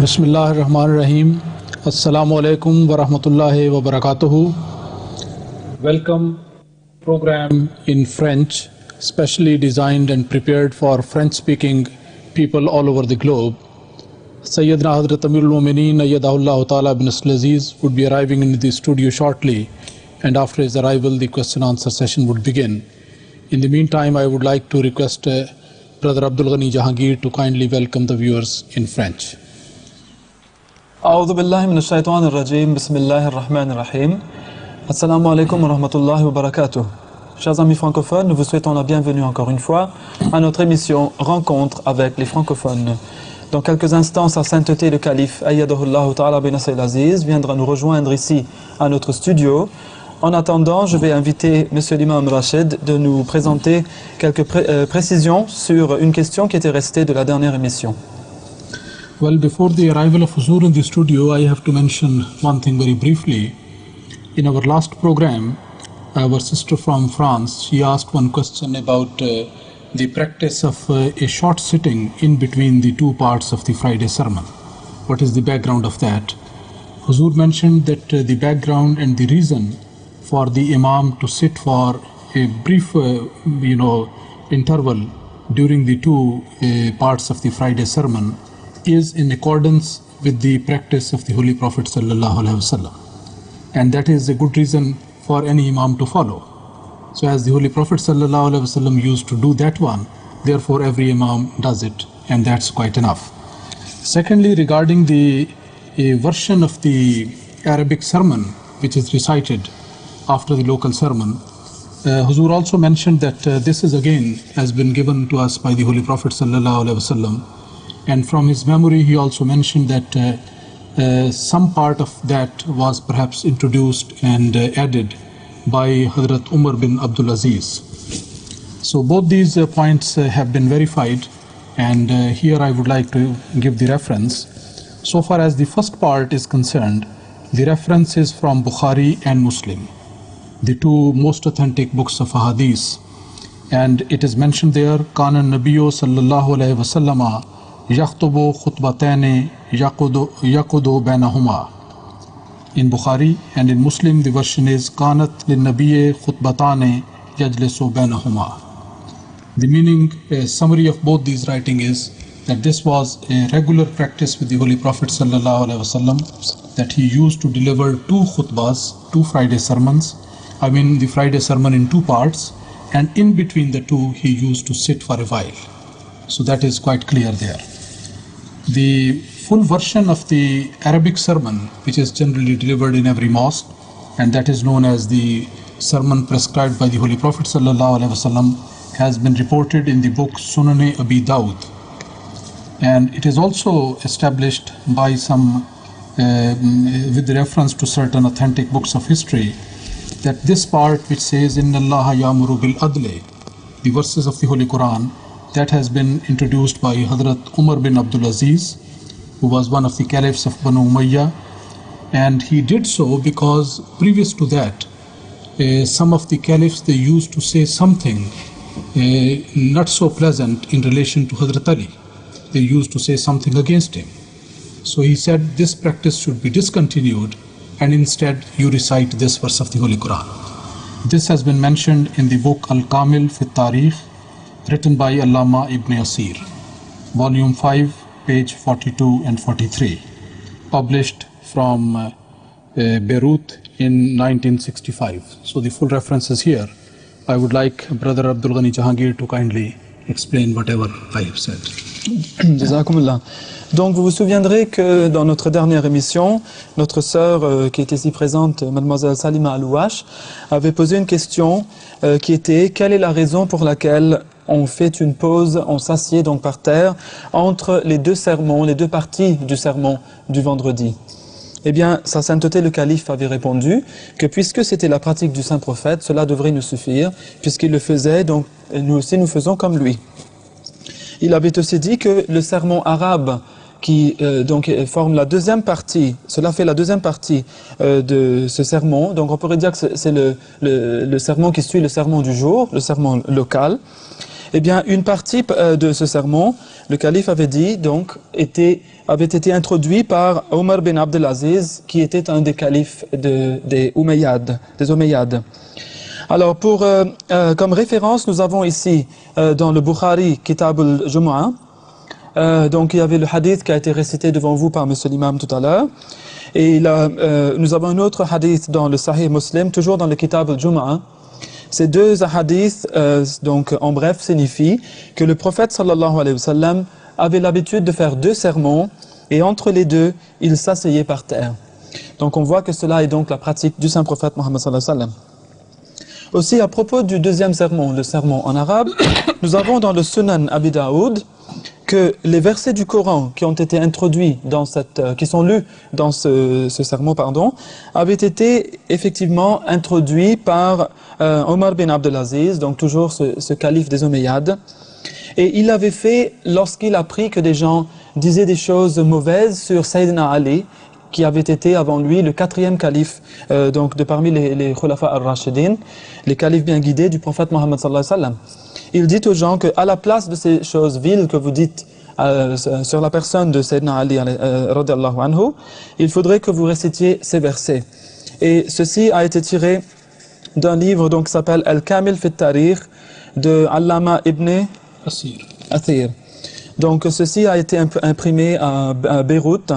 Bismillahirrahmanirrahim. Assalamu alaikum wa rahmatullahi wa barakatuhu. Welcome program in French, specially designed and prepared for French-speaking people all over the globe. Sayyidina Hazrat Amirul Mu'mineen Ayyadahullah Ta'ala bin Aziz would be arriving in the studio shortly, and after his arrival the question answer session would begin. In the meantime, I would like to request Brother Abdul Ghani Jahangir to kindly welcome the viewers in French. أعوذ بالله من الشيطان الرجيم بسم الله الرحمن الرحيم Assalamu alaikum wa rahmatullahi wa barakatuh. Chers amis francophones, nous vous souhaitons la bienvenue encore une fois à notre émission Rencontre avec les francophones. Dans quelques instants, sa sainteté le calife Ayyadahullah Ta'ala bin Aziz viendra nous rejoindre ici à notre studio. En attendant, je vais inviter Monsieur l'imam Rachid de nous présenter quelques précisions sur une question qui était restée de la dernière émission. Well, before the arrival of Huzur in the studio, I have to mention one thing very briefly. In our last program, our sister from France, she asked one question about the practice of a short sitting in between the two parts of the Friday sermon. What is the background of that? Huzur mentioned that the background and the reason for the Imam to sit for a brief, interval during the two parts of the Friday sermon is in accordance with the practice of the Holy Prophet ﷺ. And that is a good reason for any Imam to follow. So as the Holy Prophet ﷺ used to do that one, therefore every Imam does it, and that's quite enough. Secondly, regarding the version of the Arabic sermon which is recited after the local sermon, Huzur also mentioned that this is again has been given to us by the Holy Prophet ﷺ. And from his memory, he also mentioned that some part of that was perhaps introduced and added by Hazrat Umar bin Abdul Aziz. So both these points have been verified, and here I would like to give the reference. So far as the first part is concerned, the reference is from Bukhari and Muslim, the two most authentic books of Hadith, and it is mentioned there, Kana Nabiyyu sallallahu alayhi wa sallama يَخْطُبُ خُطْبَتَانِ يَقُدُ بَيْنَهُمَا. In Bukhari, and in Muslim the version is كَانَتْ لِلنَّبِيِّ خُطْبَتَانِ يَجْلِسُ بَيْنَهُمَا. The meaning, summary of both these writing is that this was a regular practice with the Holy Prophet ﷺ, that he used to deliver two khutbahs, two Friday sermons, the Friday sermon in two parts, and in between the two he used to sit for a while. So that is quite clear there. The full version of the Arabic sermon, which is generally delivered in every mosque, and that is known as the sermon prescribed by the Holy Prophet ﷺ, has been reported in the book Sunan Abi Dawud. And it is also established by some, with reference to certain authentic books of history, that this part which says, Inna Allah ya'muru bil adli, the verses of the Holy Quran, that has been introduced by Hazrat Umar bin Abdul Aziz, who was one of the caliphs of Banu Umayyah, and he did so because previous to that, some of the caliphs, they used to say something not so pleasant in relation to Hazrat Ali. They used to say something against him. So he said this practice should be discontinued, and instead you recite this verse of the Holy Quran. This has been mentioned in the book Al-Kamil fi Tarikh, written by Allama Ibn Asir, volume 5, page 42 and 43, published from Beirut in 1965. So the full reference is here. I would like Brother Abdul Ghani Jahangir to kindly explain whatever I have said. Jazakumullah. Donc vous vous souviendrez que dans notre dernière émission, notre sœur qui est ici présente, mademoiselle Salima Alouache, avait posé une question qui était: quelle est la raison pour laquelle on fait une pause, on s'assied donc par terre entre les deux sermons, les deux parties du sermon du vendredi? Eh bien, sa sainteté le calife avait répondu que puisque c'était la pratique du saint prophète, cela devrait nous suffire, puisqu'il le faisait, donc nous aussi nous faisons comme lui. Il avait aussi dit que le sermon arabe qui donc forme la deuxième partie, cela fait la deuxième partie de ce sermon, donc on pourrait dire que c'est le sermon qui suit le sermon du jour, le sermon local. Eh bien, une partie de ce sermon, le calife avait dit, donc, avait été introduit par Omar bin Abdelaziz, qui était un des califes des Omeyyades. Alors, comme référence, nous avons ici, dans le Bukhari, Kitab al-Jumu'ah, donc il y avait le hadith qui a été récité devant vous par monsieur l'imam tout à l'heure. Et nous avons un autre hadith dans le Sahih Muslim, toujours dans le Kitab al-Jumu'ah. Ces deux hadiths, donc en bref, signifient que le prophète sallallahu alayhi wa sallam avait l'habitude de faire 2 sermons et entre les deux, il s'asseyait par terre. Donc on voit que cela est donc la pratique du saint prophète Mohammed sallallahu alayhi wa sallam. Aussi à propos du deuxième sermon, le sermon en arabe, nous avons dans le Sunan Abi Daoud que les versets du Coran qui ont été introduits qui sont lus dans ce sermon, avaient été effectivement introduits par Omar bin Abdelaziz, donc toujours ce calife des Omeyyades. Et il l'avait fait lorsqu'il a appris que des gens disaient des choses mauvaises sur Sayyidina Ali, qui avait été avant lui le 4e calife donc de parmi les Khulafa al-Rashidin, les califes bien guidés du prophète Mohammed sallallahu alayhi wa sallam. Il dit aux gens qu'à la place de ces choses viles que vous dites sur la personne de Sayyidina Ali radiyallahu anhu, il faudrait que vous récitiez ces versets. Et ceci a été tiré d'un livre donc, qui s'appelle Al-Kamil fi Tarikh de Allama ibn Athir. Donc ceci a été imprimé à Beyrouth.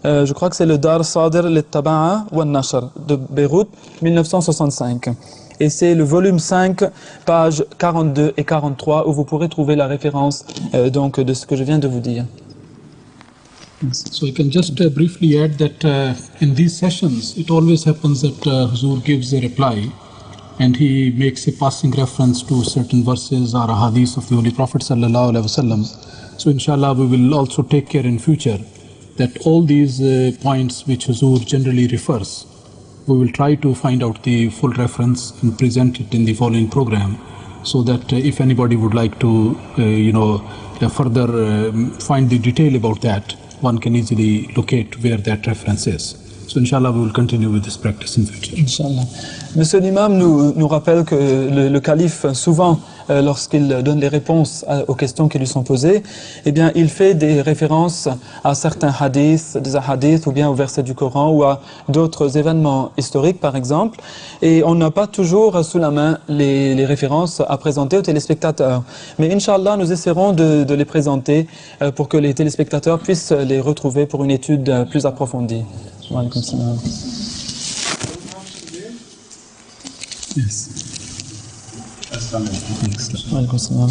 Je crois que c'est le Dar Sadir al-Taba'a wa Nashr de Beyrouth, 1965. Et c'est le volume 5, pages 42 et 43, où vous pourrez trouver la référence donc, de ce que je viens de vous dire. So I can just briefly add that in these sessions, it always happens that Huzur gives a reply and he makes a passing reference to certain verses or a hadith of the Holy Prophet sallallahu alaihi wasallam. So inshallah we will also take care in future that all these points which Huzur generally refers, we will try to find out the full reference and present it in the following program, so that if anybody would like to, further find the detail about that, one can easily locate where that reference is. So inshallah, we will continue with this practice in future. Inshallah. Monsieur l'imam nous rappelle que le calife, souvent, lorsqu'il donne les réponses aux questions qui lui sont posées, eh bien, il fait des références à certains hadiths, des ahadiths, ou bien aux versets du Coran, ou à d'autres événements historiques, par exemple. Et on n'a pas toujours sous la main les références à présenter aux téléspectateurs. Mais Inch'Allah, nous essaierons de les présenter pour que les téléspectateurs puissent les retrouver pour une étude plus approfondie. Wa alaykum salam. Yes. Wa alaykum salam.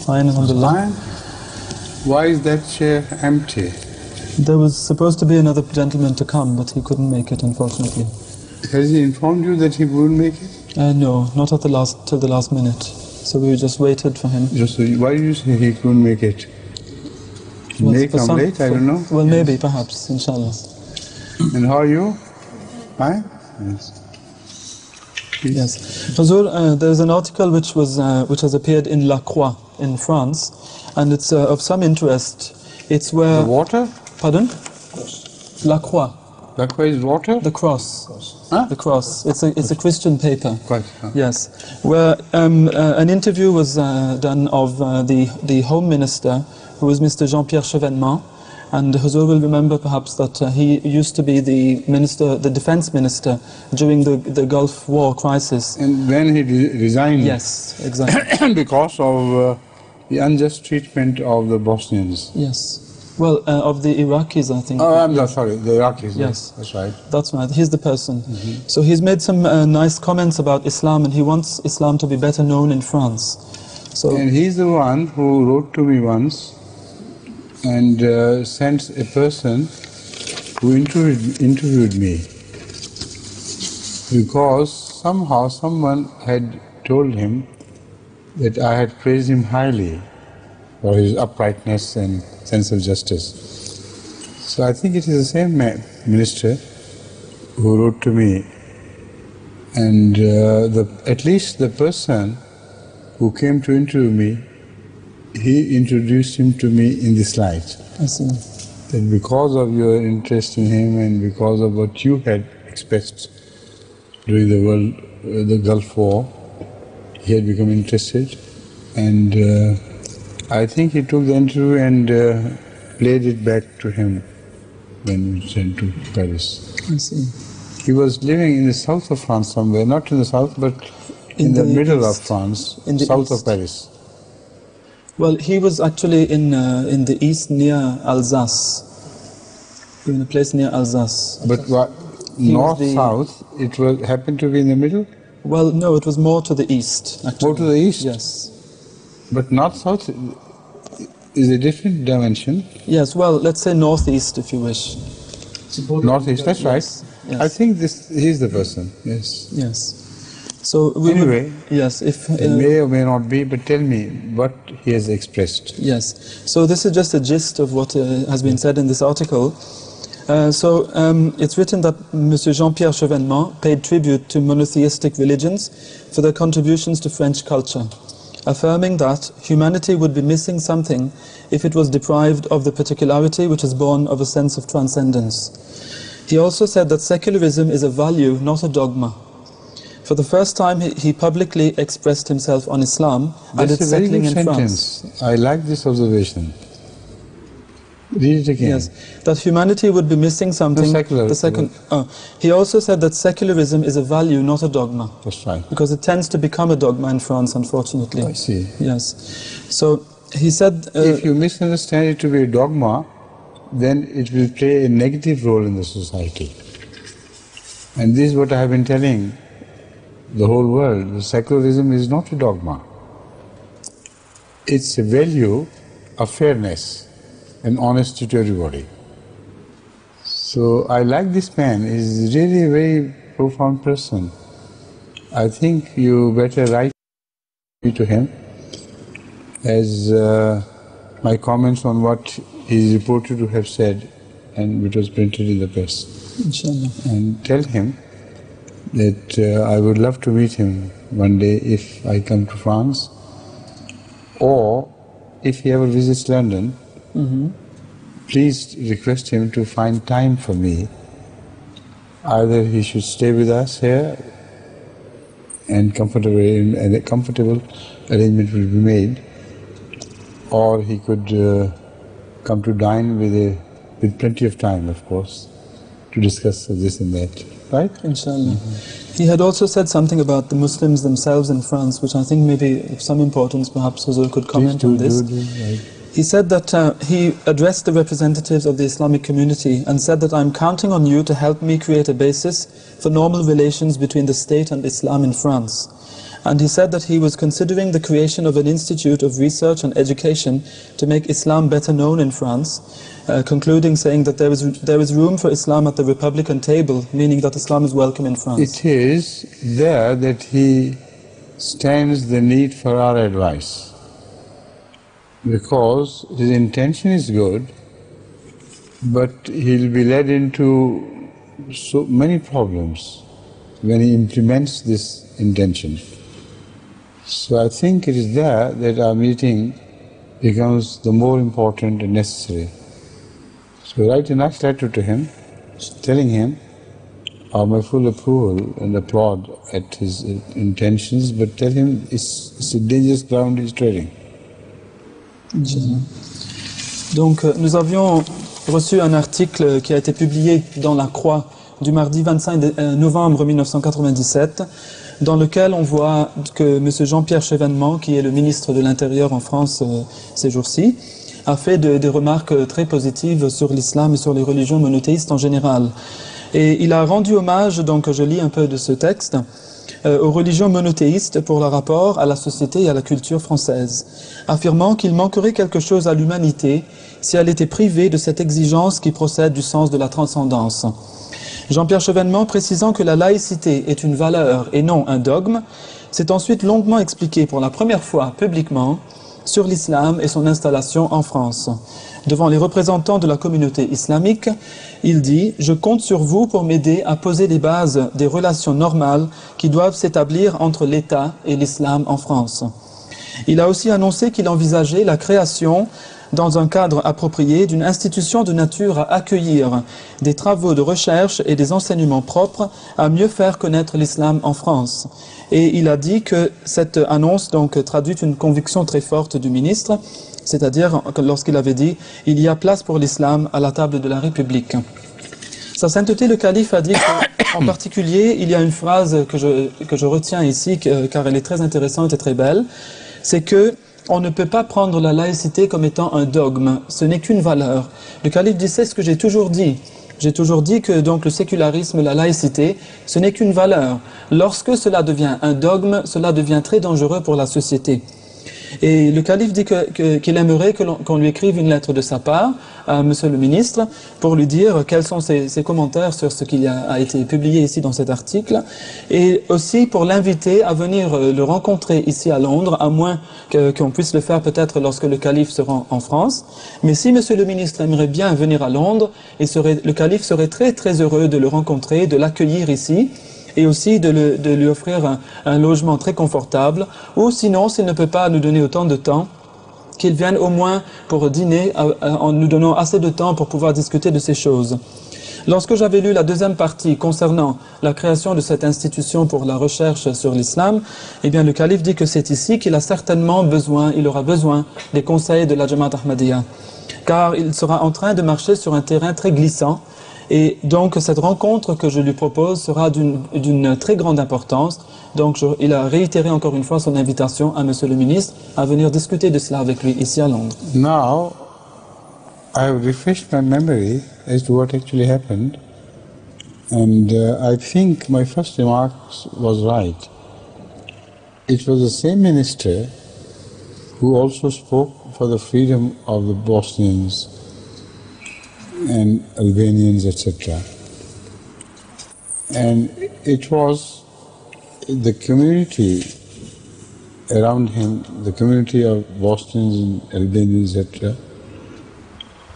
Fine, alhamdulillah. Why is that chair empty? There was supposed to be another gentleman to come, but he couldn't make it, unfortunately. Has he informed you that he wouldn't make it? No, not till the last minute. So we just waited for him. Why do you say he couldn't make it? He may come late, I don't know. Well, maybe, perhaps, inshallah. And how are you? Fine? Yes. Please. Yes. Huzur, there's an article which has appeared in La Croix in France, and it's of some interest. It's where... The water? Pardon? La Croix. La Croix is water? The cross. Huh? The cross. It's a Christian paper. Quite. Huh. Yes. Where an interview was done of the Home Minister, who was Mr. Jean-Pierre Chevènement, and Huzur will remember perhaps that he used to be the defense minister during the Gulf War crisis. And when he resigned? Yes, exactly. Because of the unjust treatment of the Bosnians. Yes. Well, of the Iraqis, I think. Oh, I'm sorry, the Iraqis. Yes. That's right. That's right. He's the person. Mm-hmm. So he's made some nice comments about Islam, and he wants Islam to be better known in France. So. And he's the one who wrote to me once and sent a person who interviewed me, because somehow someone had told him that I had praised him highly for his uprightness and sense of justice. So I think it is the same minister who wrote to me, and at least the person who came to interview me, he introduced him to me in this light. I see. that because of your interest in him and because of what you had expressed during the Gulf War, he had become interested, and I think he took the interview and played it back to him when we sent to Paris. I see. He was living in the south of France somewhere, not in the south, but in the middle of France, south of Paris. Well, he was actually in the east near Alsace, in a place near Alsace. But what, north-south, it was happened to be in the middle? Well, no, it was more to the east, actually. More to the east? Yes. But north-south is a different dimension. Yes, well, let's say northeast if you wish. Northeast, that's right. Yes. I think he's the person, yes. Yes. So anyway, yes, if it may or may not be, but tell me what he has expressed. Yes. So this is just a gist of what has been said in this article. It's written that Monsieur Jean-Pierre Chevènement paid tribute to monotheistic religions for their contributions to French culture, affirming that humanity would be missing something if it was deprived of the particularity which is born of a sense of transcendence. He also said that secularism is a value, not a dogma. For the first time, he publicly expressed himself on Islam and its settling in France. I like this observation. Read it again. Yes, that humanity would be missing something. He also said that secularism is a value, not a dogma. That's right. Because it tends to become a dogma in France, unfortunately. I see. Yes. So he said... if you misunderstand it to be a dogma, then it will play a negative role in the society. And this is what I have been telling the whole world. The secularism is not a dogma. It's a value of fairness and honesty to everybody. So I like this man. He's really a very profound person. I think you better write to him as my comments on what he is reported to have said and which was printed in the press. Inshallah. And tell him that I would love to meet him one day if I come to France, or if he ever visits London, please request him to find time for me. Either he should stay with us here and a comfortable arrangement will be made, or he could come to dine with plenty of time, of course, to discuss this and that. Right? Inshallah. He had also said something about the Muslims themselves in France, which I think may be of some importance. Perhaps Huzur could comment on this. He said that he addressed the representatives of the Islamic community and said that I'm counting on you to help me create a basis for normal relations between the state and Islam in France. And he said that he was considering the creation of an institute of research and education to make Islam better known in France, concluding saying that there is room for Islam at the Republican table, meaning that Islam is welcome in France. It is there that he stands the need for our advice, because his intention is good, but he'll be led into so many problems when he implements this intention. So I think it is there that our meeting becomes the more important and necessary. So write a nice letter to him, telling him of my full approval and applaud at his intentions, but tell him it's a dangerous ground he's treading. Donc nous avions reçu un article qui a été publié dans La Croix du mardi 25 novembre 1997, dans lequel on voit que M. Jean-Pierre Chevènement, qui est le ministre de l'Intérieur en France ces jours-ci, a fait des remarques très positives sur l'islam et sur les religions monothéistes en général. Et il a rendu hommage, donc je lis un peu de ce texte, aux religions monothéistes pour leur rapport à la société et à la culture française, affirmant qu'il manquerait quelque chose à l'humanité si elle était privée de cette exigence qui procède du sens de la transcendance. Jean-Pierre Chevènement, précisant que la laïcité est une valeur et non un dogme, s'est ensuite longuement expliqué pour la première fois publiquement sur l'islam et son installation en France. Devant les représentants de la communauté islamique, il dit « Je compte sur vous pour m'aider à poser les bases des relations normales qui doivent s'établir entre l'État et l'islam en France ». Il a aussi annoncé qu'il envisageait la création dans un cadre approprié d'une institution de nature à accueillir des travaux de recherche et des enseignements propres à mieux faire connaître l'islam en France. Et il a dit que cette annonce donc traduit une conviction très forte du ministre, c'est-à-dire lorsqu'il avait dit « Il y a place pour l'islam à la table de la République ». Sa sainteté, le calife, a dit qu'en particulier, il y a une phrase que je retiens ici, car elle est très intéressante et très belle, c'est que on ne peut pas prendre la laïcité comme étant un dogme, ce n'est qu'une valeur. Le calife dit, c'est ce que j'ai toujours dit. J'ai toujours dit que donc le sécularisme, la laïcité, ce n'est qu'une valeur. Lorsque cela devient un dogme, cela devient très dangereux pour la société. Et le calife dit qu'il aimerait qu'on lui écrive une lettre de sa part à monsieur le ministre pour lui dire quels sont ses commentaires sur ce qui a été publié ici dans cet article, et aussi pour l'inviter à venir le rencontrer ici à Londres, à moins qu'on puisse le faire peut-être lorsque le calife se rend en France. Mais si monsieur le ministre aimerait bien venir à Londres, le calife serait très très heureux de le rencontrer, de l'accueillir ici, et aussi de lui offrir un logement très confortable, ou sinon, s'il ne peut pas nous donner autant de temps, qu'il vienne au moins pour dîner en nous donnant assez de temps pour pouvoir discuter de ces choses. Lorsque j'avais lu la deuxième partie concernant la création de cette institution pour la recherche sur l'islam, eh bien le calife dit que c'est ici qu'il a certainement besoin, il aura besoin des conseils de la Jamaat Ahmadiyya, car il sera en train de marcher sur un terrain très glissant. Et donc cette rencontre que je lui propose sera d'une très grande importance. Donc il a réitéré encore une fois son invitation à monsieur le ministre à venir discuter de cela avec lui ici à Londres. Now, I have refreshed my memory as to what actually happened, and I think my first remark was right. It was the same minister who also spoke for the freedom of the Bosnians and Albanians, etc. And it was the community around him, the community of Bosnians and Albanians, etc.,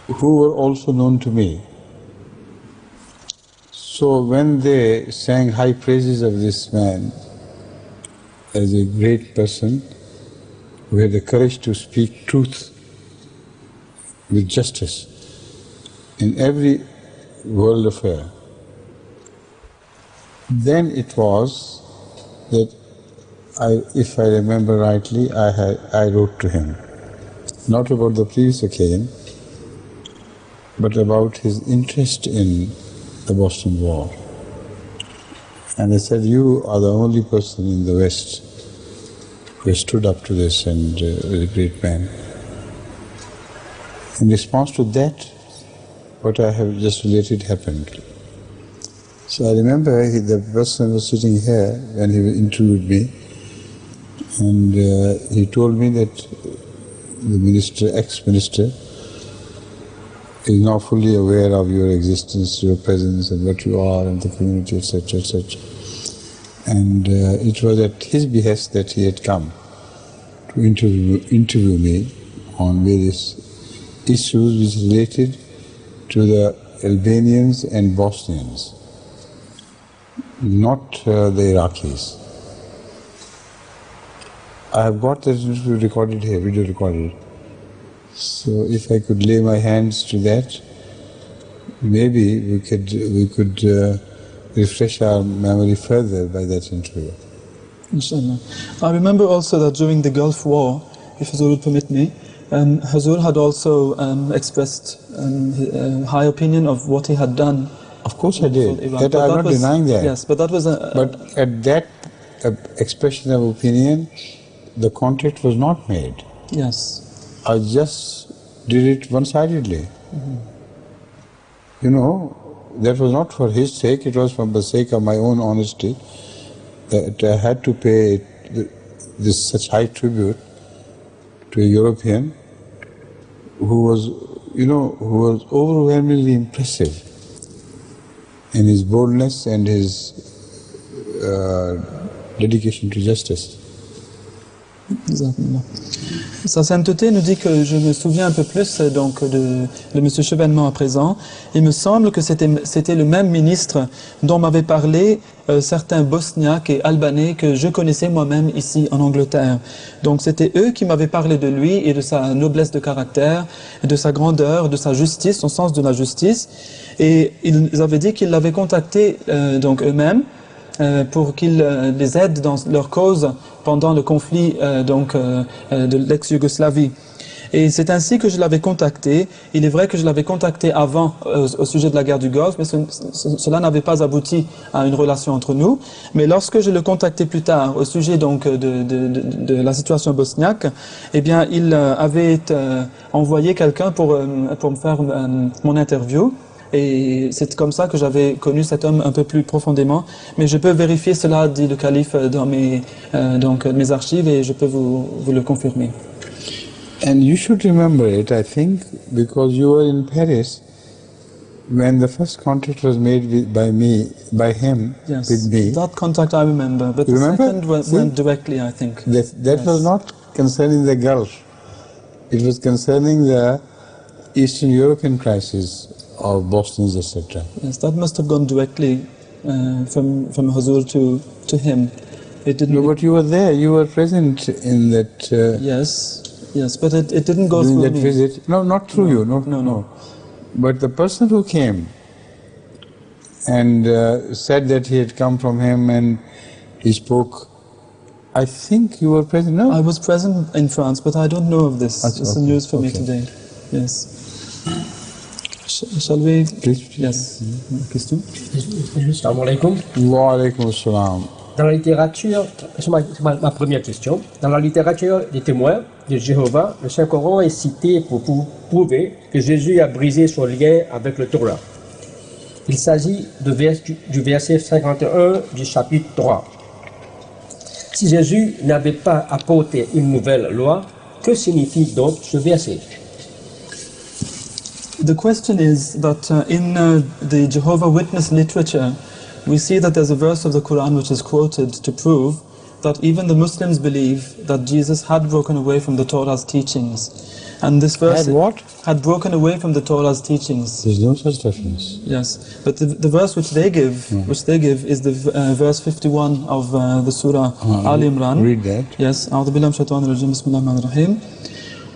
who were also known to me. So when they sang high praises of this man as a great person who had the courage to speak truth with justice in every world affair, then it was that if I remember rightly, I wrote to him, not about the previous occasion, but about his interest in the Boston War. And I said, you are the only person in the West who stood up to this and was a great man. In response to that, what I have just related happened. So I remember the person was sitting here when he interviewed me, and he told me that the minister, ex-minister, is now fully aware of your existence, your presence, and what you are, and the community, etc., etc. And it was at his behest that he had come to interview me on various issues which related to the Albanians and Bosnians, not the Iraqis. I have got that interview recorded here, video recorded. So if I could lay my hands to that, maybe we could refresh our memory further by that interview. Inshallah. I remember also that during the Gulf War, if Hazur would permit me, Hazur had also expressed a high opinion of what he had done. Of course I did. I'm not denying that. Yes, but that was But at that expression of opinion, the contact was not made. Yes. I just did it one-sidedly. Mm-hmm. You know, that was not for his sake, it was for the sake of my own honesty, that I had to pay this such high tribute to a European who was, who was overwhelmingly impressive in his boldness and his dedication to justice. Exactly. Sa sainteté nous dit que je me souviens un peu plus donc de M. Chevènement à présent. Il me semble que c'était le même ministre dont m'avaient parlé certains Bosniaques et Albanais que je connaissais moi-même ici en Angleterre. Donc c'était eux qui m'avaient parlé de lui et de sa noblesse de caractère, de sa grandeur, de sa justice, son sens de la justice. Et ils avaient dit qu'ils l'avaient contacté donc eux-mêmes pour qu'ils les aident dans leur cause pendant le conflit de l'ex-Yougoslavie. Et c'est ainsi que je l'avais contacté. Il est vrai que je l'avais contacté avant au sujet de la guerre du Golfe, mais cela n'avait pas abouti à une relation entre nous. Mais lorsque je le contactais plus tard au sujet donc de la situation bosniaque, eh bien il avait envoyé quelqu'un pour me faire mon interview. Et c'est comme ça que j'avais connu cet homme un peu plus profondément. Mais je peux vérifier cela, dit le calife, dans mes archives, et je peux vous le confirmer. And you should remember it, I think, because you were in Paris when the first contact was made by him, yes, with me. That contact I remember, but the second went directly, I think. That yes. Was not concerning the Gulf. It was concerning the Eastern European crisis of Bosnians, etc. Yes, that must have gone directly from Huzur to him. It didn't. No, but you were there. You were present in that. Yes, but it didn't go through that me. Visit. No, not through you. No. But the person who came and said that he had come from him and he spoke. I think you were present. No, I was present in France, but I don't know of this. It's news for me today. Yes. Shall we? Please. Yes. Question? Assalamu alaikum. Wa alaikum assalam. Dans la littérature, c'est ma première question. Dans la littérature des témoins de Jéhovah, le Saint-Coran est cité pour prouver que Jésus a brisé son lien avec le Torah. Il s'agit du verset 51 du chapitre 3. Si Jésus n'avait pas apporté une nouvelle loi, que signifie donc ce verset? The question is that in the Jehovah Witness literature, we see that there's a verse of the Quran which is quoted to prove that even the Muslims believe that Jesus had broken away from the Torah's teachings. And this verse had broken away from the Torah's teachings. There's no such reference. Yes, but the verse which they give is the verse 51 of the Surah Al Imran. Read that. Yes. أعوذ بالله من الشيطان الرجيم بسم الله الرحمن الرحيم.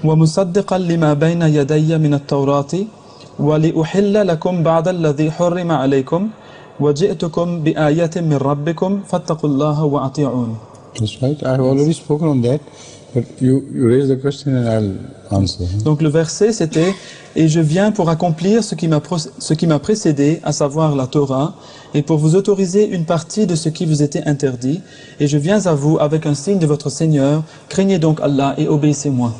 ومصدقا لما بين يدي من التوراة ولأحل لكم بعض الذي حرم عليكم وجئتكم بآية من ربكم فاتقوا الله وأطيعون. That's right. I have already spoken on that, but you raise the question and I'll answer. Donc le verset c'était et je viens pour accomplir ce qui m'a précédé, à savoir la Torah, et pour vous autoriser une partie de ce qui vous était interdit, et je viens à vous avec un signe de votre Seigneur. Craignez donc Allah et obéissez-moi.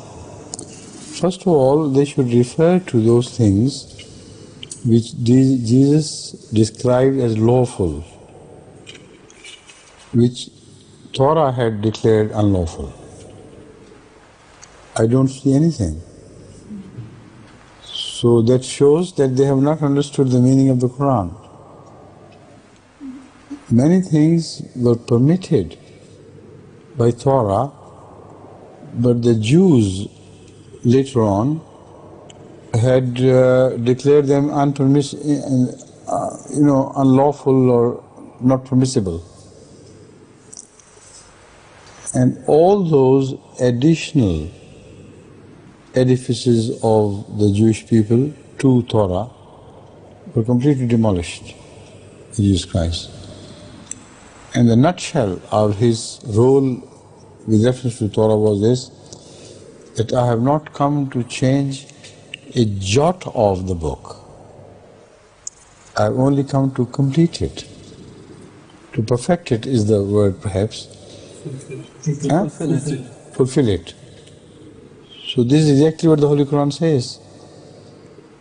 First of all, they should refer to those things which Jesus described as lawful, which Torah had declared unlawful. I don't see anything. So that shows that they have not understood the meaning of the Quran. Many things were permitted by Torah, but the Jews later on had declared them unlawful or not permissible. And all those additional edifices of the Jewish people to Torah were completely demolished in Jesus Christ. And the nutshell of his role with reference to Torah was this, that I have not come to change a jot of the book. I have only come to complete it. To perfect it is the word perhaps. Fulfill it. So this is exactly what the Holy Quran says.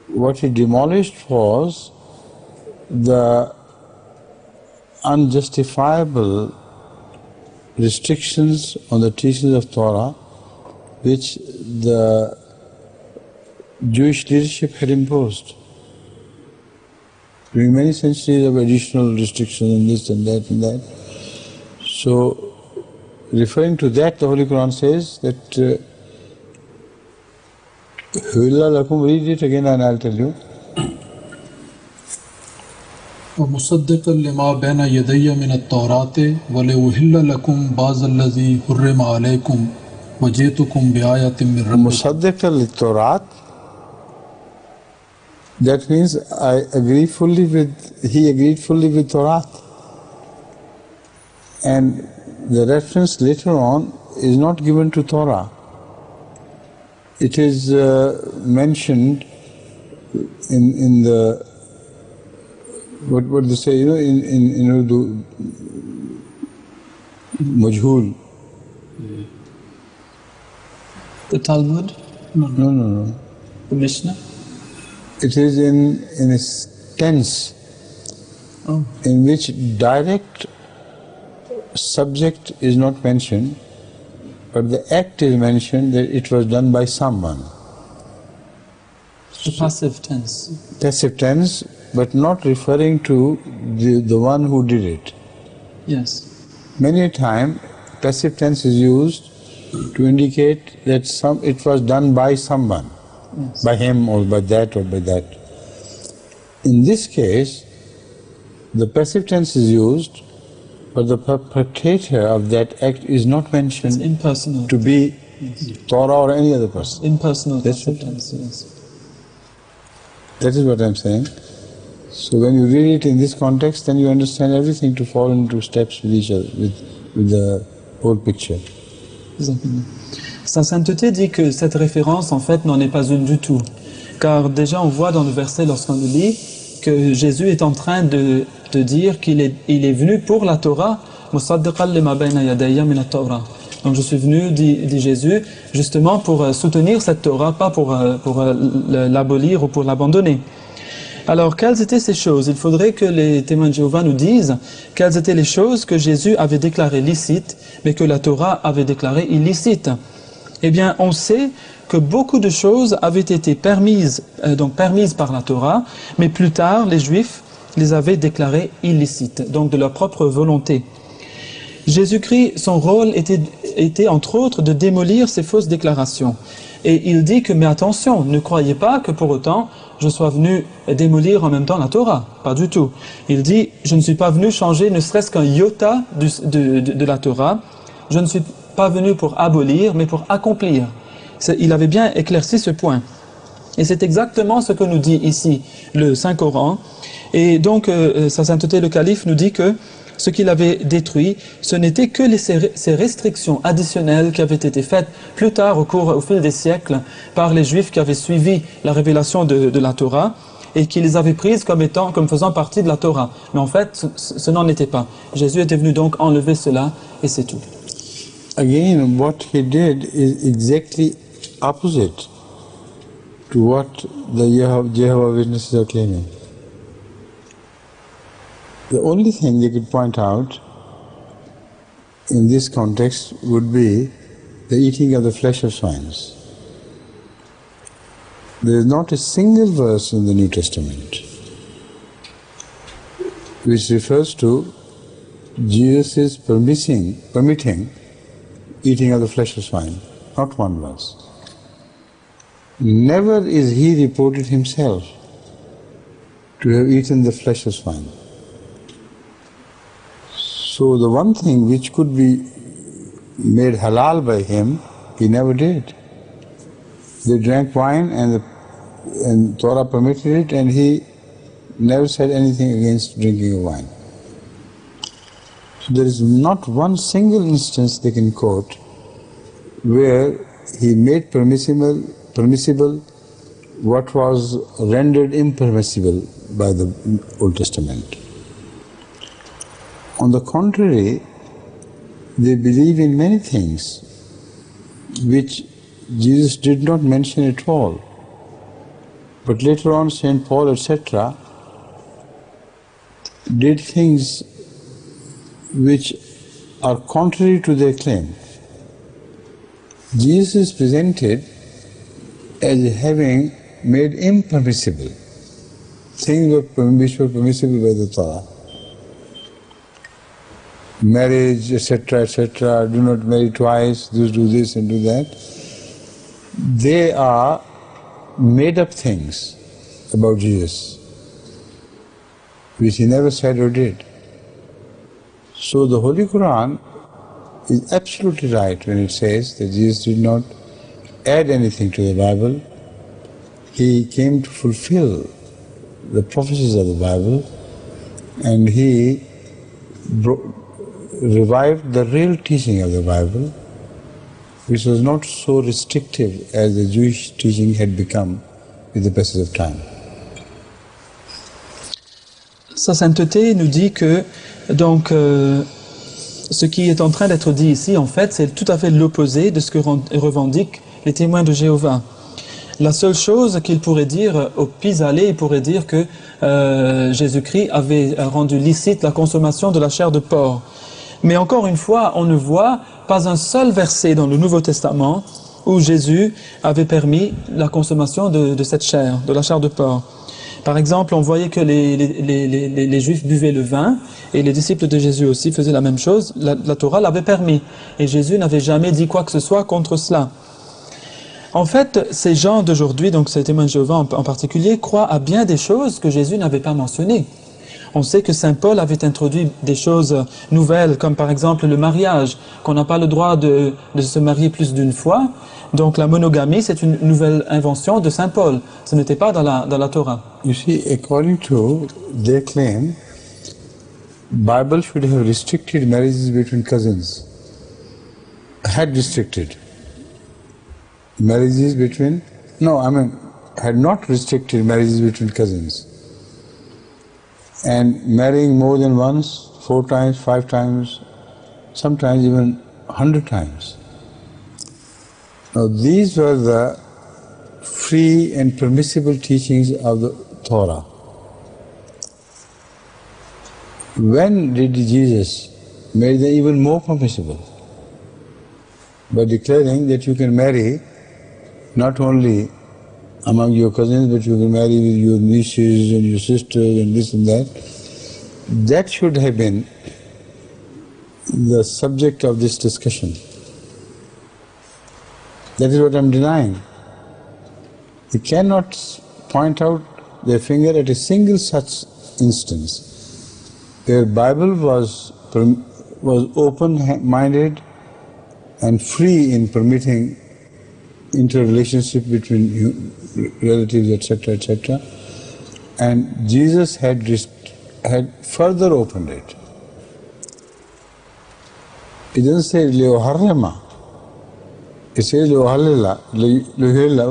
What he demolished was the unjustifiable restrictions on the teachings of Torah which the Jewish leadership had imposed. During many centuries of additional restrictions and this and that and that. So, referring to that, the Holy Quran says that Read it again and I'll tell you. ومصدقا لما بين يدي من التوراة ولأحل لكم بعض الذي حرم عليكم وجئتكم بآية من ربكم. مصدقا للتوراة. That means he agreed fully with Torah. And the reference later on is not given to Torah. It is mentioned in the, what they say, in Urdu, Majhul. The Talmud? No. The Mishnah? It is in a tense in which direct subject is not mentioned, but the act is mentioned that it was done by someone. The passive tense. Passive tense, but not referring to the one who did it. Yes. Many a time, passive tense is used to indicate that it was done by someone. Yes. By him or by that or by that. In this case, the passive tense is used, but the perpetrator of that act is not mentioned. It's impersonal. To be Torah or any other person. Impersonal That's passive tense, yes. That is what I'm saying. So when you read it in this context, then you understand everything to fall into steps with each other, with the whole picture. Exactement. Sa sainteté dit que cette référence, en fait, n'en est pas une du tout. Car déjà, on voit dans le verset, lorsqu'on le lit, que Jésus est en train de dire qu'il est venu pour la Torah. Donc je suis venu, dit Jésus, justement pour soutenir cette Torah, pas pour l'abolir ou pour l'abandonner. Alors, quelles étaient ces choses? Il faudrait que les témoins de Jéhovah nous disent quelles étaient les choses que Jésus avait déclarées licites, mais que la Torah avait déclarées illicites. Eh bien, on sait que beaucoup de choses avaient été permises par la Torah, mais plus tard, les Juifs les avaient déclarées illicites, donc de leur propre volonté. Jésus-Christ, son rôle était entre autres de démolir ces fausses déclarations. Et il dit que, mais attention, ne croyez pas que pour autant je sois venu démolir en même temps la Torah. Pas du tout. Il dit, je ne suis pas venu changer ne serait-ce qu'un iota de la Torah. Je ne suis pas venu pour abolir, mais pour accomplir. Il avait bien éclairci ce point. Et c'est exactement ce que nous dit ici le Saint-Coran. Et donc, Sa Sainteté le Calife nous dit que ce qu'il avait détruit, ce n'était que ces restrictions additionnelles qui avaient été faites plus tard au fil des siècles par les Juifs qui avaient suivi la révélation de la Torah et qui les avaient prises comme faisant partie de la Torah. Mais en fait, ce n'en était pas. Jésus était venu donc enlever cela et c'est tout. Again, what he did is exactly opposite to what the Jehovah's Witnesses are claiming. The only thing they could point out in this context would be the eating of the flesh of swines. There is not a single verse in the New Testament which refers to Jesus' permitting eating of the flesh of swine. Not one verse. Never is he reported himself to have eaten the flesh of swine. So the one thing which could be made halal by him, he never did. They drank wine and Torah permitted it, and he never said anything against drinking of wine. So there is not one single instance they can quote where he made permissible what was rendered impermissible by the Old Testament. On the contrary, they believe in many things which Jesus did not mention at all. But later on, St. Paul, etc., did things which are contrary to their claim. Jesus is presented as having made impermissible things which were permissible by the Torah. Marriage, etc., etc., do not marry twice, do this and do that. They are made up things about Jesus, which he never said or did. So the Holy Quran is absolutely right when it says that Jesus did not add anything to the Bible. He came to fulfill the prophecies of the Bible, and he revived the real teaching of the Bible, which was not so restrictive as the Jewish teaching had become with the passage of time. Sa sainteté nous dit que donc ce qui est en train d'être dit ici, en fait, c'est tout à fait l'opposé de ce que revendiquent les témoins de Jéhovah. La seule chose qu'il pourrait dire, au pis-aller, il pourrait dire que Jésus-Christ avait rendu licite la consommation de la chair de porc. Mais encore une fois, on ne voit pas un seul verset dans le Nouveau Testament où Jésus avait permis la consommation de cette chair, de la chair de porc. Par exemple, on voyait que les Juifs buvaient le vin, et les disciples de Jésus aussi faisaient la même chose. La Torah l'avait permis, et Jésus n'avait jamais dit quoi que ce soit contre cela. En fait, ces gens d'aujourd'hui, donc ces témoins de Jéhovah en particulier, croient à bien des choses que Jésus n'avait pas mentionnées. On sait que Saint Paul avait introduit des choses nouvelles, comme par exemple le mariage, qu'on n'a pas le droit de se marier plus d'une fois. Donc la monogamie, c'est une nouvelle invention de Saint Paul. Ce n'était pas dans la Torah. You see, according to their claim, Bible should have restricted marriages between cousins. Had restricted marriages between, had not restricted marriages between cousins. And marrying more than once, 4 times, 5 times, sometimes even 100 times. Now these were the free and permissible teachings of the Torah. When did Jesus make them even more permissible? By declaring that you can marry not only among your cousins, but you can marry with your nieces and your sisters and this and that. That should have been the subject of this discussion. That is what I'm denying. You cannot point out their finger at a single such instance where Bible was open-minded and free in permitting interrelationship between relatives, etc., etc. And Jesus had further opened it. It doesn't say leoharlema. It says leohalila, leohilla.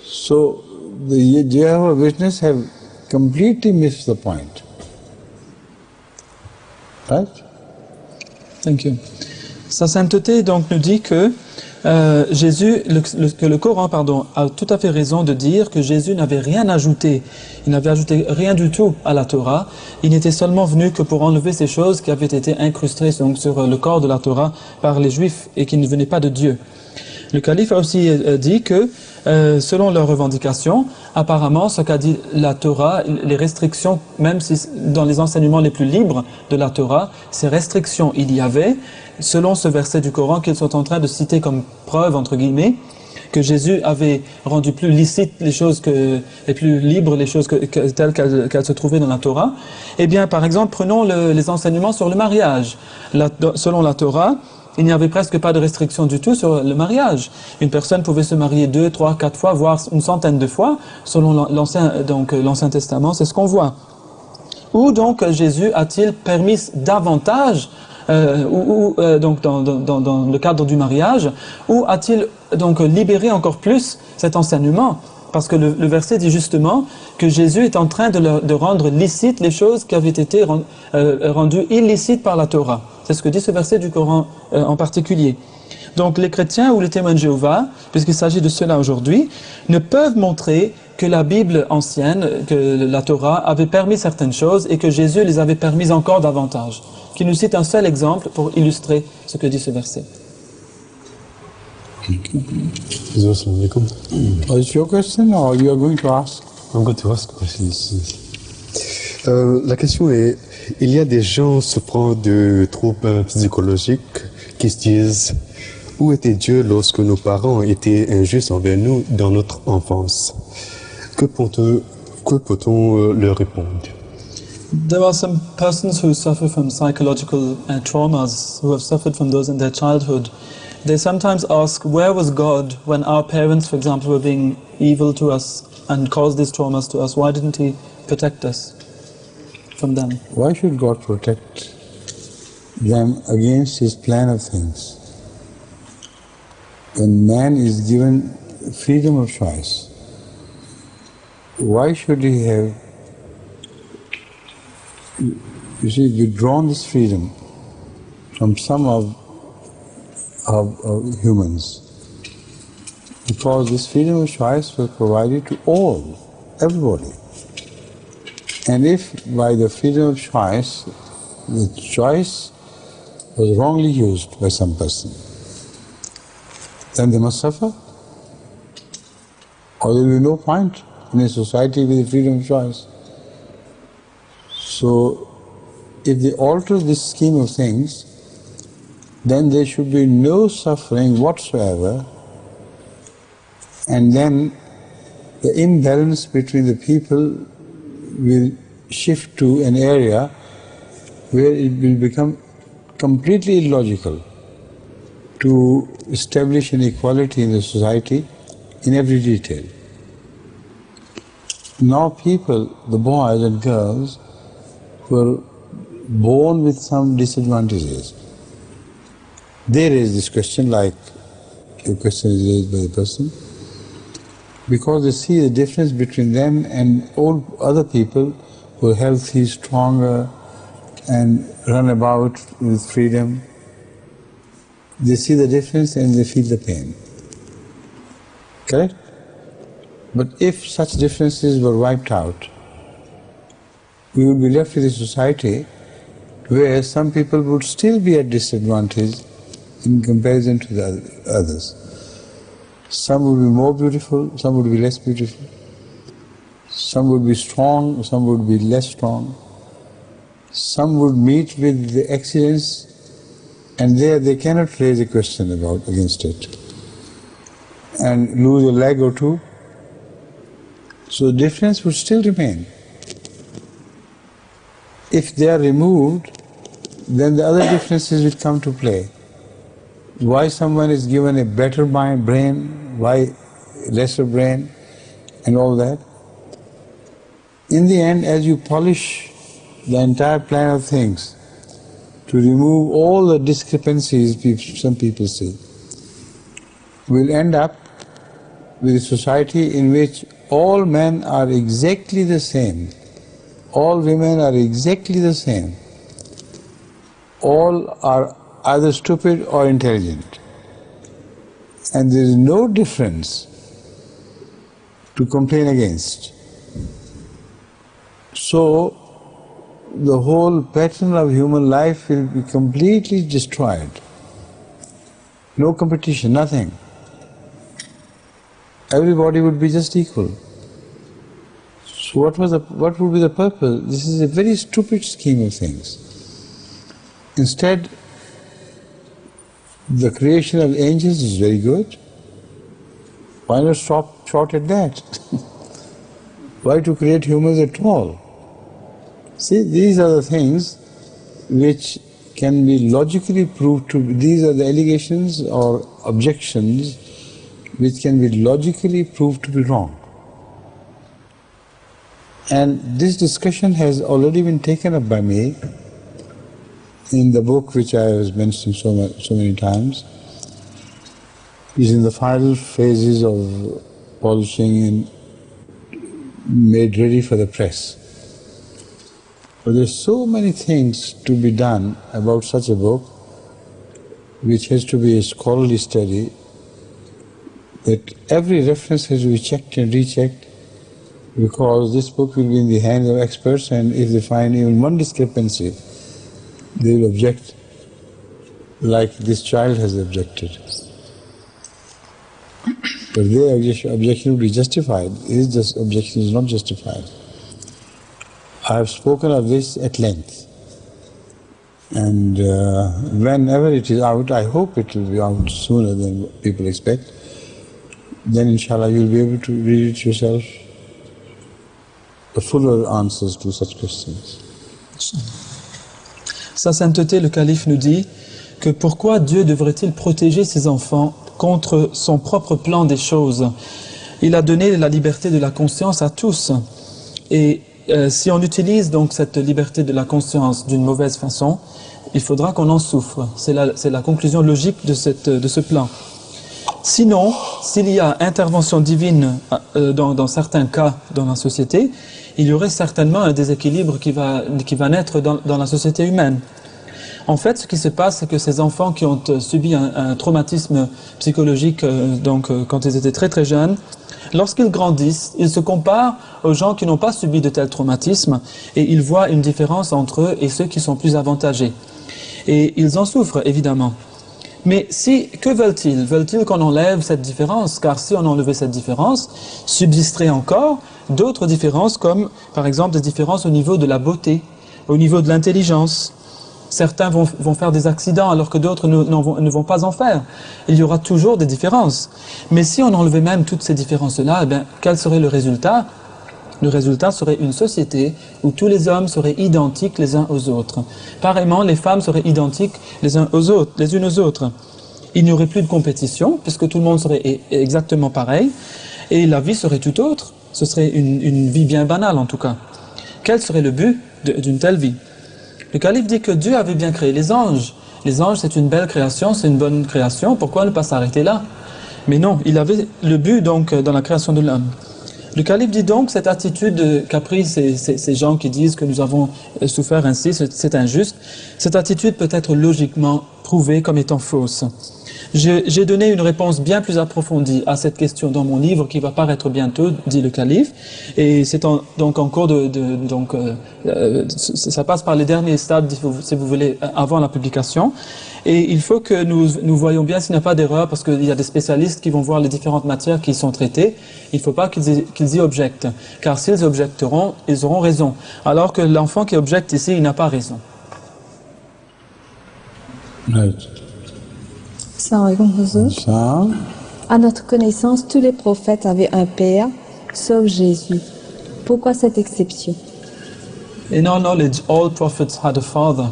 So the Jehovah's Witnesses have completely missed the point. Right? Thank you. Sa sainteté donc nous dit que que le Coran a tout à fait raison de dire que Jésus n'avait rien ajouté. Il n'avait ajouté rien du tout à la Torah. Il n'était seulement venu que pour enlever ces choses qui avaient été incrustées donc, sur le corps de la Torah par les Juifs et qui ne venaient pas de Dieu. Le calife a aussi dit que, selon leurs revendications, apparemment, ce qu'a dit la Torah, les restrictions, même si dans les enseignements les plus libres de la Torah, ces restrictions, il y avait, selon ce verset du Coran qu'ils sont en train de citer comme preuve, entre guillemets, que Jésus avait rendu plus licites les choses et plus libres les choses telles qu'elles se trouvaient dans la Torah. Eh bien, par exemple, prenons les enseignements sur le mariage. Selon la Torah, il n'y avait presque pas de restriction du tout sur le mariage. Une personne pouvait se marier 2, 3, 4 fois, voire une centaine de fois, selon l'Ancien Testament, c'est ce qu'on voit. Ou donc Jésus a-t-il permis davantage, donc dans le cadre du mariage, ou a-t-il donc libéré encore plus cet enseignement? Parce que le verset dit justement que Jésus est en train de rendre licites les choses qui avaient été rendues illicites par la Torah. C'est ce que dit ce verset du Coran en particulier. Donc les chrétiens ou les témoins de Jéhovah, puisqu'il s'agit de cela aujourd'hui, ne peuvent montrer que la Bible ancienne, que la Torah avait permis certaines choses et que Jésus les avait permises encore davantage. Qui nous cite un seul exemple pour illustrer ce que dit ce verset. Assalamu alaikum. Is your question or you are going to ask? I'm going to ask questions. La question est, il y a des gens souffrant de troubles psychologiques qui se disent Où était Dieu lorsque nos parents étaient injustes envers nous dans notre enfance? Que peut-on leur répondre? There are some persons who suffer from psychological traumas, who have suffered from those in their childhood. They sometimes ask, where was God when our parents, for example, were being evil to us and caused these traumas to us? Why didn't He protect us from them? Why should God protect them against His plan of things? When man is given freedom of choice, why should he have, you see, withdrawn this freedom from some of humans? Because this freedom of choice was provided to all, everybody. And if by the freedom of choice, the choice was wrongly used by some person, then they must suffer. Or there will be no point in a society with freedom of choice. So, if they alter this scheme of things, then there should be no suffering whatsoever, and then the imbalance between the people will shift to an area where it will become completely illogical to establish an equality in the society in every detail. Now people, the boys and girls, were born with some disadvantages. They raise this question like the question is raised by the person, because they see the difference between them and all other people who are healthy, stronger, and run about with freedom. They see the difference and they feel the pain. Correct? But if such differences were wiped out, we would be left with a society where some people would still be at disadvantage in comparison to the others. Some would be more beautiful, some would be less beautiful. Some would be strong, some would be less strong. Some would meet with the accidents, and there they cannot raise a question against it, and lose a leg or two. So the difference would still remain. If they are removed, then the other differences will come to play. Why someone is given a better brain, why lesser brain, and all that. In the end, as you polish the entire plan of things to remove all the discrepancies some people see, we'll end up with a society in which all men are exactly the same, all women are exactly the same, all are either stupid or intelligent, and there is no difference to complain against. So the whole pattern of human life will be completely destroyed. No competition, nothing. Everybody would be just equal. So what would be the purpose? This is a very stupid scheme of things. Instead, the creation of angels is very good. Why not stop short at that? Why to create humans at all? See, these are the things which can be logically proved to be, these are the allegations or objections which can be logically proved to be wrong. And this discussion has already been taken up by me in the book which I was mentioning so many times. It's in the final phases of polishing and made ready for the press. But there's so many things to be done about such a book, which has to be a scholarly study, that every reference has to be checked and rechecked, because this book will be in the hands of experts, and if they find even one discrepancy, they will object, like this child has objected. But their objection will be justified. His objection is not justified. I have spoken of this at length. And whenever it is out, I hope it will be out sooner than people expect, then inshallah you'll be able to read it yourself, the fuller answers to such questions. Sa sainteté, le calife nous dit que pourquoi Dieu devrait-il protéger ses enfants contre son propre plan des choses? Il a donné la liberté de la conscience à tous. Et si on utilise donc cette liberté de la conscience d'une mauvaise façon, il faudra qu'on en souffre. C'est la conclusion logique de ce plan. Sinon, s'il y a intervention divine dans certains cas dans la société, il y aurait certainement un déséquilibre qui va naître dans la société humaine. En fait, ce qui se passe, c'est que ces enfants qui ont subi un traumatisme psychologique quand ils étaient très très jeunes, lorsqu'ils grandissent, ils se comparent aux gens qui n'ont pas subi de tels traumatismes et ils voient une différence entre eux et ceux qui sont plus avantagés. Et ils en souffrent, évidemment. Mais que veulent-ils? Veulent-ils qu'on enlève cette différence? Car si on enlevait cette différence, subsisteraient encore d'autres différences, comme par exemple des différences au niveau de la beauté, au niveau de l'intelligence. Certains vont faire des accidents alors que d'autres ne vont pas en faire. Il y aura toujours des différences. Mais si on enlevait même toutes ces différences-là, eh bien, quel serait le résultat? Le résultat serait une société où tous les hommes seraient identiques les uns aux autres. Pareillement, les femmes seraient identiques les unes aux autres. Il n'y aurait plus de compétition, puisque tout le monde serait exactement pareil, et la vie serait tout autre. Ce serait une vie bien banale, en tout cas. Quel serait le but d'une telle vie? Le calife dit que Dieu avait bien créé les anges. Les anges, c'est une belle création, c'est une bonne création, pourquoi ne pas s'arrêter là? Mais non, il avait le but donc dans la création de l'homme. Le calife dit donc cette attitude qu'a pris ces gens qui disent que nous avons souffert ainsi, c'est injuste, cette attitude peut être logiquement prouvée comme étant fausse. J'ai donné une réponse bien plus approfondie à cette question dans mon livre qui va paraître bientôt, dit le calife, et c'est donc en cours ça passe par les derniers stades, si vous voulez, avant la publication. Et il faut que nous voyions bien s'il n'y a pas d'erreur, parce qu'il y a des spécialistes qui vont voir les différentes matières qui sont traitées. Il ne faut pas qu'ils y objectent, car s'ils objecteront, ils auront raison. Alors que l'enfant qui objecte ici, il n'a pas raison. Right. Salam alaikum, Huzour. À notre connaissance, tous les prophètes avaient un père, sauf Jésus. Pourquoi cette exception? In our knowledge, all prophets had a father,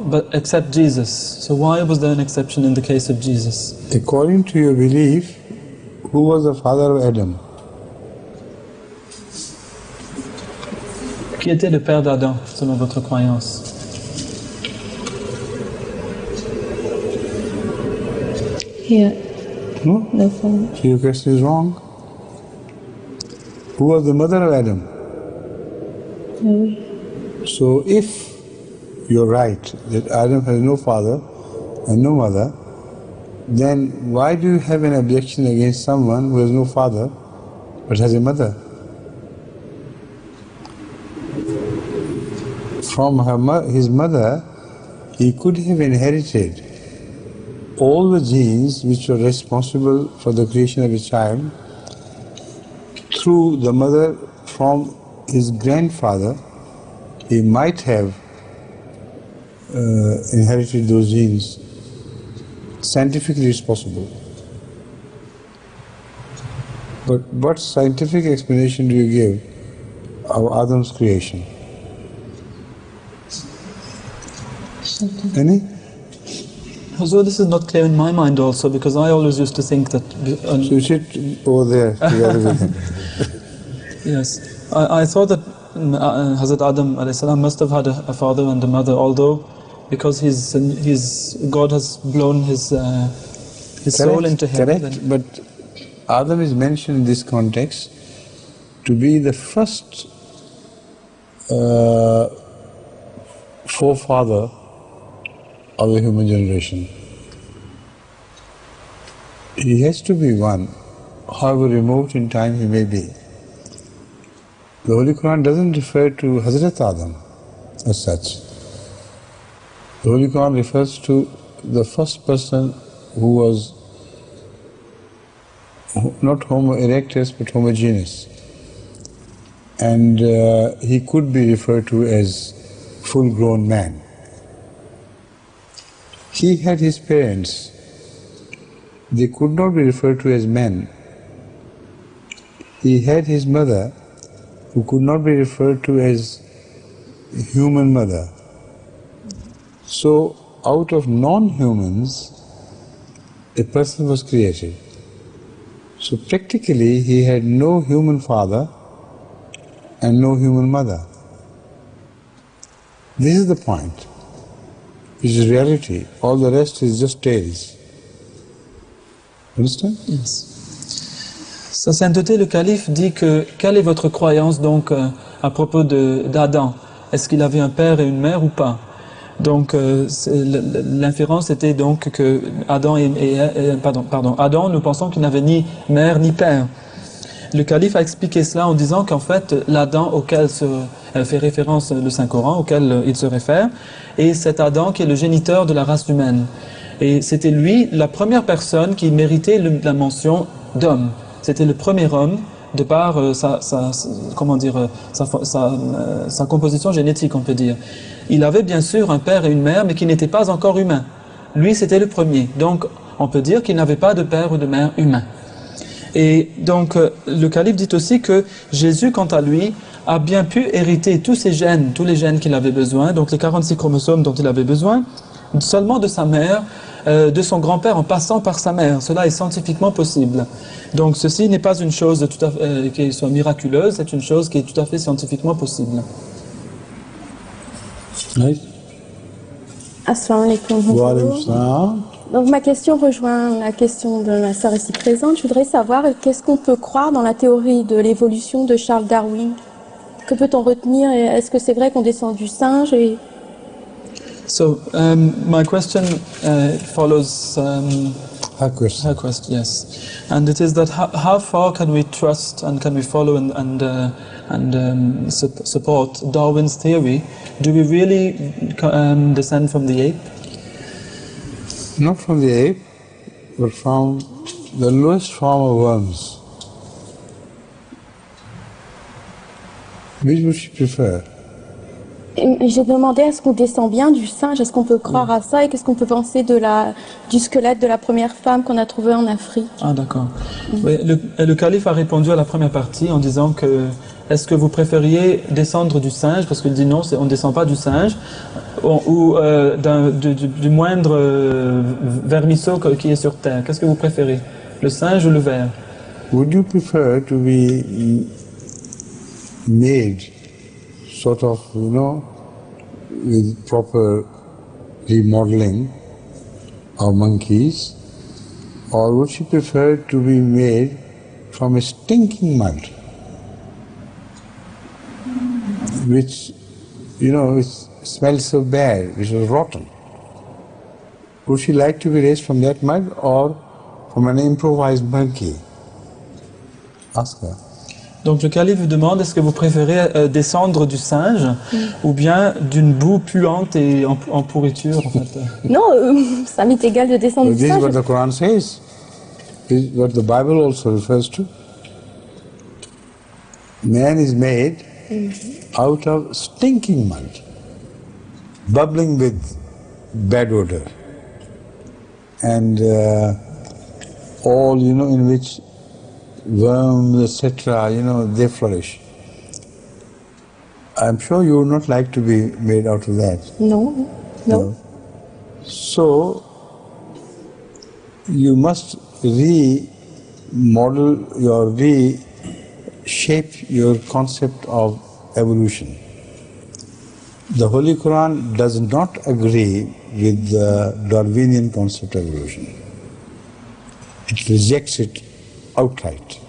but except Jesus. So why was there an exception in the case of Jesus? According to your belief, who was the father of Adam? Qui était le père d'Adam, selon votre croyance? Here. No? No father. So your question is wrong. Who was the mother of Adam? No. So if you're right that Adam has no father and no mother, then why do you have an objection against someone who has no father but has a mother? From his mother, he could have inherited all the genes which were responsible for the creation of a child through the mother. From his grandfather, he might have inherited those genes. Scientifically it's possible. But what scientific explanation do you give of Adam's creation? Any? So this is not clear in my mind also, because I always used to think that... So you sit over there together with him. Yes, I thought that Hazrat Adam ﷺ must have had a father and a mother, although because God has blown his soul into heaven. Correct, but Adam is mentioned in this context to be the first forefather of the human generation. He has to be one, however remote in time he may be. The Holy Quran doesn't refer to Hazrat Adam as such. The Holy Quran refers to the first person who was not Homo erectus but homogeneous. And he could be referred to as full-grown man. he had his parents. They could not be referred to as men. He had his mother, who could not be referred to as a human mother. So, out of non-humans, a person was created. So practically, he had no human father and no human mother. This is the point. This is reality. All the rest is just tales. Understand? Yes. Sa sainteté, le calife dit que quelle est votre croyance donc à propos d'Adam? Est-ce qu'il avait un père et une mère ou pas? Donc l'inférence était donc que Adam Adam, nous pensons qu'il n'avait ni mère ni père. Le calife a expliqué cela en disant qu'en fait l'Adam auquel fait référence le Saint-Coran, auquel il se réfère, est cet Adam qui est le géniteur de la race humaine. Et c'était lui la première personne qui méritait la mention d'homme. C'était le premier homme de par sa composition génétique, on peut dire. Il avait bien sûr un père et une mère, mais qui n'étaient pas encore humains. Lui, c'était le premier. Donc, on peut dire qu'il n'avait pas de père ou de mère humain. Et donc, le calife dit aussi que Jésus, quant à lui, a bien pu hériter tous ces gènes, tous les gènes qu'il avait besoin, donc les 46 chromosomes dont il avait besoin, seulement de sa mère, de son grand-père en passant par sa mère. Cela est scientifiquement possible. Donc ceci n'est pas une chose tout à fait, qui soit miraculeuse, c'est une chose qui est tout à fait scientifiquement possible. Right? Assalamu alaikum. Wa alaykum salam. Donc ma question rejoint la question de ma sœur ici présente. Je voudrais savoir qu'est-ce qu'on peut croire dans la théorie de l'évolution de Charles Darwin. Que peut-on retenir? Est-ce que c'est vrai qu'on descend du singe et... So my question follows Her question. her question, yes, and it is that how far can we trust and can we follow and support Darwin's theory? Do we really descend from the ape? Not from the ape, but from the lowest form of worms. Which would you prefer? J'ai demandé est-ce qu'on descend bien du singe, est-ce qu'on peut croire à ça et qu'est-ce qu'on peut penser du squelette de la première femme qu'on a trouvé en Afrique. Ah d'accord. Oui, le calife a répondu à la première partie en disant que est-ce que vous préfériez descendre du singe, parce qu'il dit non, on ne descend pas du singe, ou du moindre vermisseau qui est sur terre. Qu'est-ce que vous préférez, le singe ou le ver? Would you prefer to be made sort of, with proper remodeling of monkeys, or would you prefer to be made from a stinking mud, which, it smells so bad, which was rotten? Would she like to be raised from that mud or from an improvised monkey? Ask her. Donc le calife vous demande est-ce que vous préférez descendre du singe ou bien d'une boue puante et en pourriture en fait. Non, ça m'est égal de descendre du This is singe. what the Quran says. This is what the Bible also refers to. Man is made out of stinking mud, bubbling with bad odor, and all in which worms, etc., they flourish. I'm sure you would not like to be made out of that. No. So, you must remodel reshape your concept of evolution. The Holy Quran does not agree with the Darwinian concept of evolution. It rejects it outright.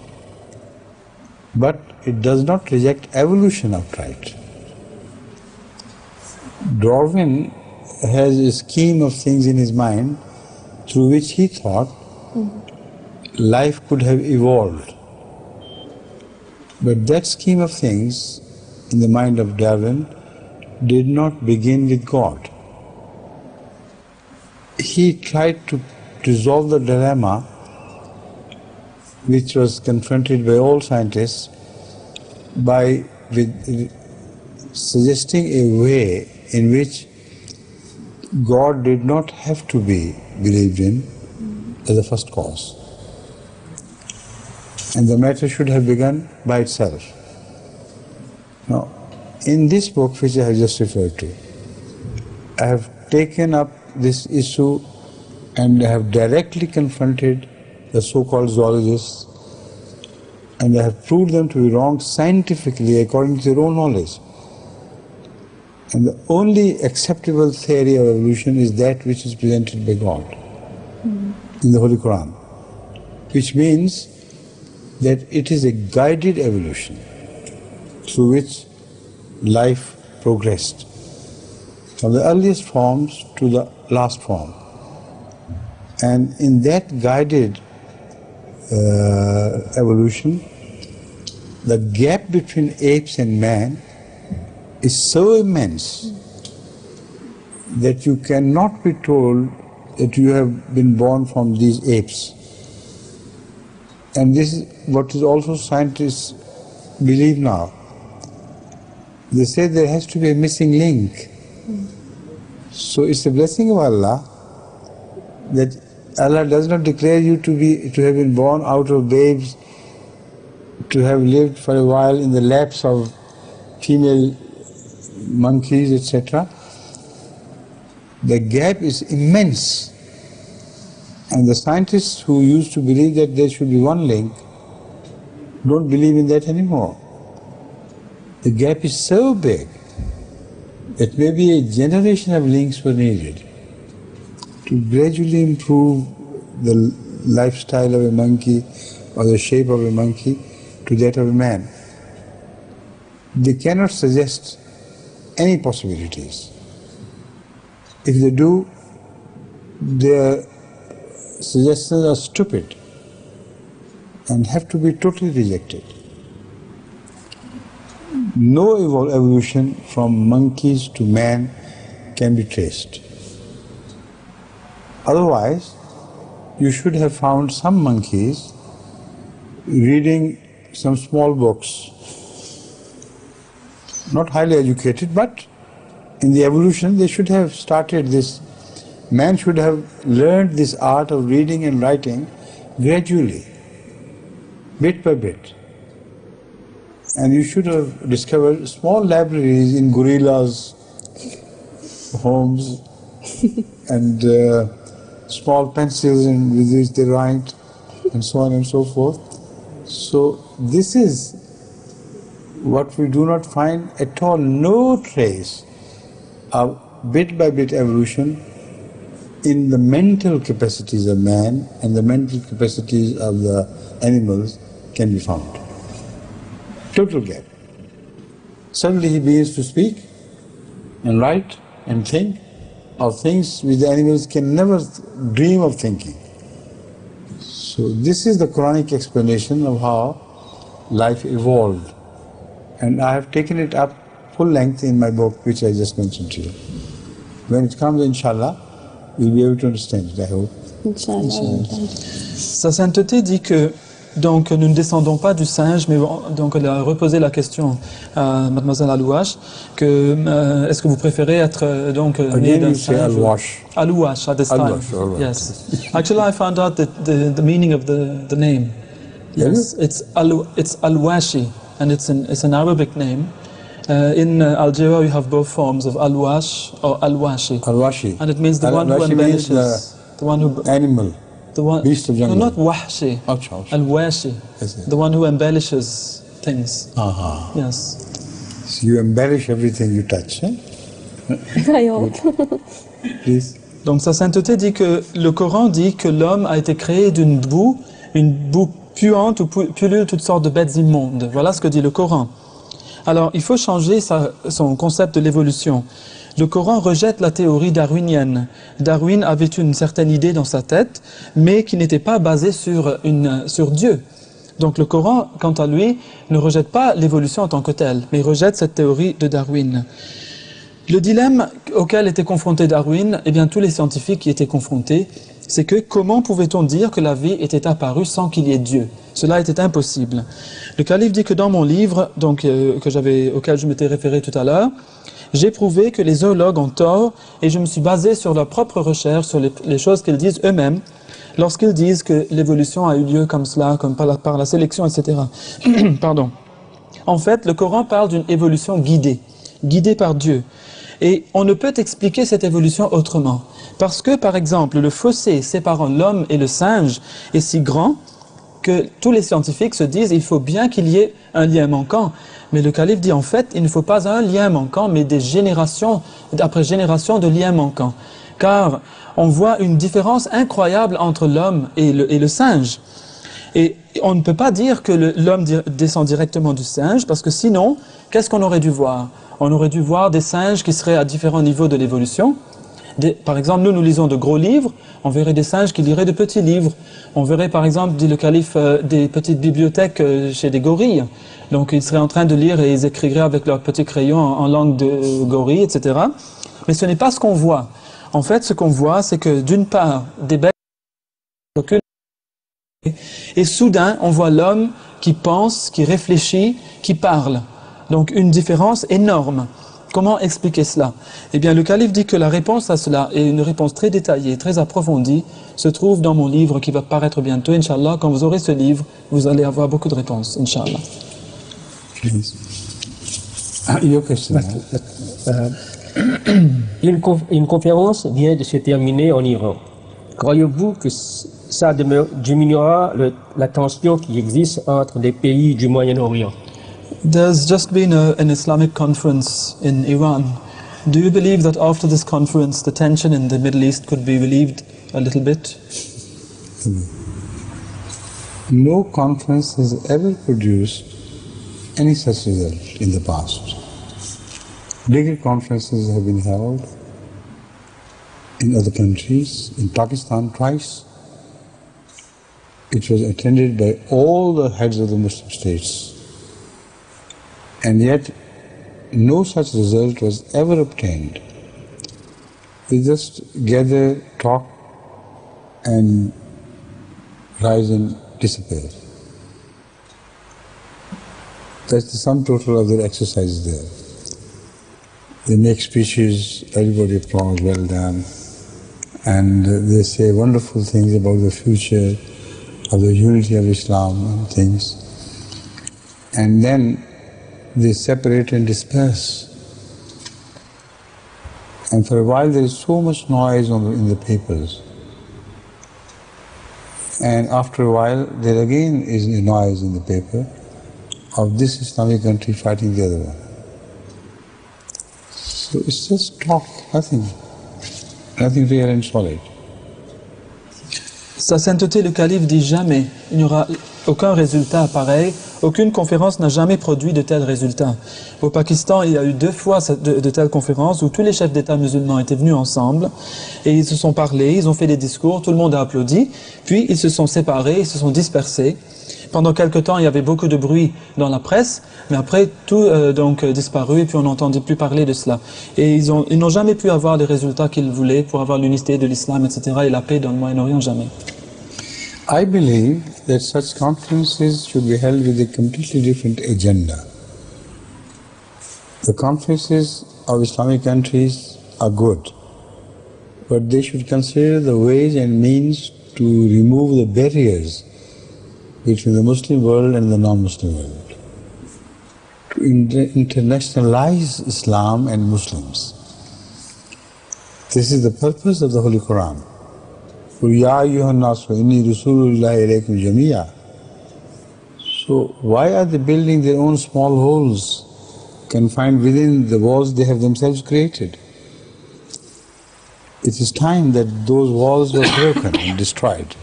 But it does not reject evolution outright. Darwin has a scheme of things in his mind through which he thought life could have evolved. But that scheme of things in the mind of Darwin did not begin with God. He tried to resolve the dilemma which was confronted by all scientists with suggesting a way in which God did not have to be believed in as the first cause. And the matter should have begun by itself. Now, in this book which I have just referred to, I have taken up this issue and I have directly confronted the so-called zoologists, and I have proved them to be wrong scientifically according to their own knowledge. And the only acceptable theory of evolution is that which is presented by God in the Holy Quran, which means that it is a guided evolution through which life progressed from the earliest forms to the last form. And in that guided evolution, the gap between apes and man is so immense that you cannot be told that you have been born from these apes. And this is what is also scientists believe now. They say there has to be a missing link. So it's a blessing of Allah that Allah does not declare you to have been born out of babes, to have lived for a while in the laps of female monkeys, etc. The gap is immense. And the scientists who used to believe that there should be one link don't believe in that anymore. The gap is so big that maybe a generation of links were needed to gradually improve the lifestyle of a monkey or the shape of a monkey to that of a man. They cannot suggest any possibilities. If they do, their suggestions are stupid and have to be totally rejected. No evolution from monkeys to man can be traced. Otherwise, you should have found some monkeys reading some small books, not highly educated, but in the evolution they should have started this. Man should have learned this art of reading and writing gradually, bit by bit. And you should have discovered small libraries in gorillas' homes and small pencils with which they write and so on and so forth. So this is what we do not find at all, no trace of bit by bit evolution in the mental capacities of man and the mental capacities of the animals can be found. Total gap. Suddenly he begins to speak and write and think of things which the animals can never dream of thinking. So this is the Quranic explanation of how life evolved. And I have taken it up full length in my book, which I just mentioned to you. When it comes, inshallah, you'll be able to understand it, I hope. Inch'Allah. Sa sainteté dit que donc nous ne descendons pas du singe, mais donc elle a reposé la question à Mademoiselle Alouache que est-ce que vous préférez être donc né d'un singe? Alouache at this time. Yes. Actually, I found out the meaning of the name. Yes, it's Alwashi, and it's an Arabic name. In Algeria, we have both forms of Alwash or Alwashi. Alwashi. And it means the one who embellishes, the one who animal. The one, beast of jungle. No, not Wahshi, Al-Washi, the one who embellishes things. Yes. So you embellish everything you touch, eh? I hope. Please. Donc sa sainteté dit que le Coran dit que l'homme a été créé d'une boue, une boue puante où pullulent toutes sortes de bêtes immondes. Voilà ce que dit le Coran. Alors il faut changer son concept de l'évolution. Le Coran rejette la théorie darwinienne. Darwin avait une certaine idée dans sa tête, mais qui n'était pas basée sur Dieu. Donc le Coran, quant à lui, ne rejette pas l'évolution en tant que telle, mais rejette cette théorie de Darwin. Le dilemme auquel était confronté Darwin, eh bien tous les scientifiques qui étaient confrontés, c'est que comment pouvait-on dire que la vie était apparue sans qu'il y ait Dieu? Cela était impossible. Le calife dit que dans mon livre, donc, auquel je m'étais référé tout à l'heure, J'ai prouvé que les zoologues ont tort et je me suis basé sur leur propre recherche, sur les choses qu'ils disent eux-mêmes, lorsqu'ils disent que l'évolution a eu lieu comme cela, comme par la sélection, etc. Pardon. En fait, le Coran parle d'une évolution guidée par Dieu. Et on ne peut expliquer cette évolution autrement. Parce que, par exemple, le fossé séparant l'homme et le singe est si grand que tous les scientifiques se disent il faut bien qu'il y ait un lien manquant. Mais le calife dit en fait, il ne faut pas un lien manquant, mais des générations, après générations de liens manquants. Car on voit une différence incroyable entre l'homme et le singe. Et on ne peut pas dire que l'homme descend directement du singe, parce que sinon, qu'est-ce qu'on aurait dû voir? On aurait dû voir des singes qui seraient à différents niveaux de l'évolution. Par exemple, nous lisons de gros livres, on verrait des singes qui liraient de petits livres. On verrait par exemple, dit le calife, des petites bibliothèques chez des gorilles. Donc ils seraient en train de lire et ils écriraient avec leurs petits crayons en langue de gorille, etc. Mais ce n'est pas ce qu'on voit. En fait, ce qu'on voit, c'est que d'une part, des bêtes reculent, et soudain, on voit l'homme qui pense, qui réfléchit, qui parle. Donc une différence énorme. Comment expliquer cela? Eh bien, le calife dit que la réponse à cela, et une réponse très détaillée, très approfondie, se trouve dans mon livre qui va paraître bientôt, Inch'Allah. Quand vous aurez ce livre, vous allez avoir beaucoup de réponses, Inch'Allah. Your question. Une conférence vient de se terminer en Iran. Croyez-vous que ça diminuera la tension qui existe entre les pays du Moyen-Orient? There's just been an Islamic conference in Iran. Do you believe that after this conference, the tension in the Middle East could be relieved a little bit? No conference has ever produced any such result in the past. Bigger conferences have been held in other countries, in Pakistan twice. It was attended by all the heads of the Muslim states. And yet, no such result was ever obtained. They just gather, talk, and rise and disappear. That's the sum total of their exercises there. They make speeches, everybody applauds, well done, and they say wonderful things about the future of the unity of Islam and things. And then they separate and disperse. And for a while there is so much noise in the papers. And after a while there again is a noise in the paper of this Islamic country fighting the other one. So it's just talk, nothing real and solid. Sa sainteté, le calife dit jamais, il n'y aura aucun résultat pareil, aucune conférence n'a jamais produit de tels résultats. Au Pakistan, il y a eu 2 fois de telles conférences où tous les chefs d'État musulmans étaient venus ensemble et ils se sont parlé, ils ont fait des discours, tout le monde a applaudi, puis ils se sont séparés, ils se sont dispersés. Pendant quelque temps, il y avait beaucoup de bruit dans la presse, mais après, tout donc disparu, et puis on n'entendait plus parler de cela. Et ils n'ont jamais pu avoir les résultats qu'ils voulaient pour avoir l'unité de l'islam, etc., et la paix dans le Moyen-Orient, jamais. I believe that such conferences should be held with a completely different agenda. The conferences of Islamic countries are good, but they should consider the ways and means to remove the barriers between the Muslim world and the non-Muslim world, to internationalize Islam and Muslims. This is the purpose of the Holy Quran. So why are they building their own small holes confined within the walls they have themselves created? It is time that those walls were broken and destroyed.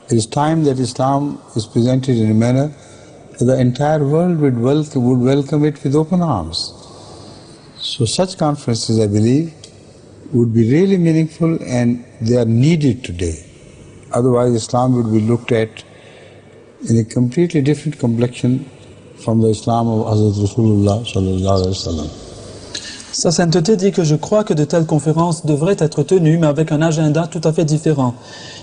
It is time that Islam is presented in a manner that the entire world would welcome it with open arms. So such conferences, I believe, would be really meaningful and they are needed today. Otherwise Islam would be looked at in a completely different complexion from the Islam of Hazrat Rasulullah sallallahu alaihi wasallam. Sa sainteté dit que je crois que de telles conférences devraient être tenues, mais avec un agenda tout à fait différent.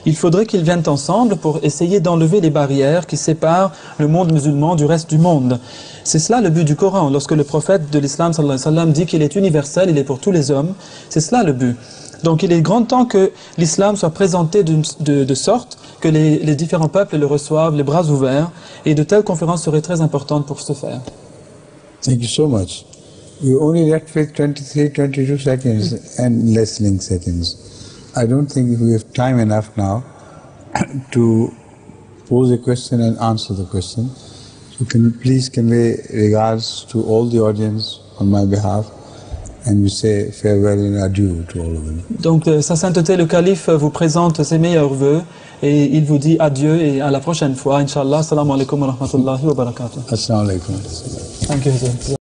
Il faudrait qu'ils viennent ensemble pour essayer d'enlever les barrières qui séparent le monde musulman du reste du monde. C'est cela le but du Coran. Lorsque le prophète de l'islam sallallahu alayhi wa sallam dit qu'il est universel, il est pour tous les hommes, c'est cela le but. Donc il est grand temps que l'islam soit présenté de sorte que les différents peuples le reçoivent, les bras ouverts, et de telles conférences seraient très importantes pour ce faire. Thank you so much. You only left with 22 seconds and less link seconds. I don't think we have time enough now to pose a question and answer the question. So can you please convey regards to all the audience on my behalf, and we say farewell and adieu to all of them. Donc Sa Sainteté le Calife vous présente ses meilleurs vœux et il vous dit adieu et à la prochaine fois, Inch'Allah. Assalamu alaikum wa rahmatullahi wa barakatuh. Assalamu alaikum. Thank you.